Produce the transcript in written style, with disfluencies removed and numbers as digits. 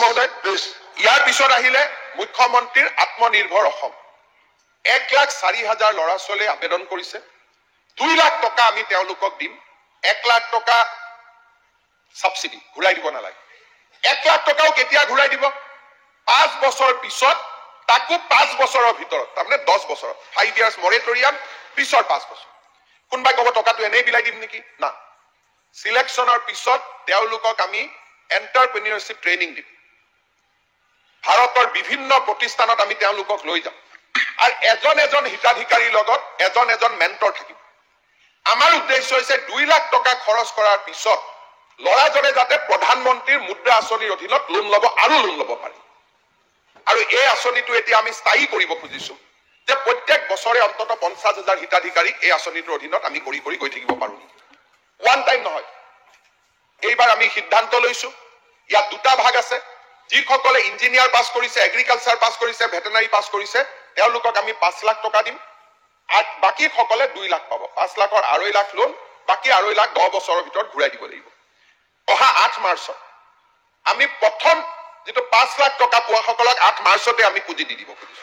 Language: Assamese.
মহোদয় ইয়াৰ পিছত আহিলে মুখ্যমন্ত্ৰীৰ আত্মনিৰ্ভৰ অসম 1,04,000 ল'ৰা ছোৱালীয়ে আবেদন কৰিছে 2 লাখ টকা আমি তেওঁলোকক দিম 1 লাখ টকা সাবসিডি ঘূৰাই দিব নালাগে 1 লাখ টকাও কেতিয়া ঘূৰাই দিব 5 বছৰ পিছত তাকো 5 বছৰৰ ভিতৰত তাৰমানে 10 বছৰ 5 ইয়াৰ্স মৰেটৰিয়াম পিছৰ 5 বছৰ কোনবাই ক'ব টকাটো এনেই বিলাই দিম নেকি না সিলেকশনৰ পিছত তেওঁলোকক আমি এন্টাৰপ্ৰেনিয়ৰশিপ ট্ৰেইনিং দিম ভাৰতৰ বিভিন্ন প্ৰতিষ্ঠানত আমি তেওঁলোকক লৈ যাম আৰু এজন হিতাধিকাৰীৰ লগত এজন মেন্টৰ থাকিব আমাৰ উদ্দেশ্য হৈছে 2 লাখ টকা খৰচ কৰাৰ পিছত লৰাজনে যাতে প্ৰধানমন্ত্ৰীৰ মুদ্ৰা আঁচনিৰ অধীনত লোন ল'ব আৰু লোন ল'ব পাৰে আৰু এই আঁচনিটো এতিয়া আমি স্থায়ী কৰিব খুজিছো যে প্ৰত্যেক বছৰে অন্তত 50,000 হিতাধিকাৰীক এই আঁচনিটোৰ অধীনত আমি কৰি গৈ থাকিব পাৰো ওৱান টাইম নহয় এইবাৰ আমি সিদ্ধান্ত লৈছো ইয়াত দুটা ভাগ আছে যিসকলে ইঞ্জিনিয়াৰ পাছ কৰিছে এগ্ৰিকালচাৰ পাছ কৰিছে ভেটেনাৰী পাছ কৰিছে তেওঁলোকক আমি 5 লাখ টকা দিম আৰু বাকি সকলে 2 লাখ পাব 5 লাখৰ 2.5 লাখ লোন বাকি 2.5 লাখ 10 বছৰৰ ভিতৰত ঘূৰাই দিব লাগিব অহা 8 মাৰ্চত আমি প্ৰথম যেটো 5 লাখ টকা পোৱা সকলক 8 মাৰ্চতে আমি পুঁজি দি দিব খুজিছো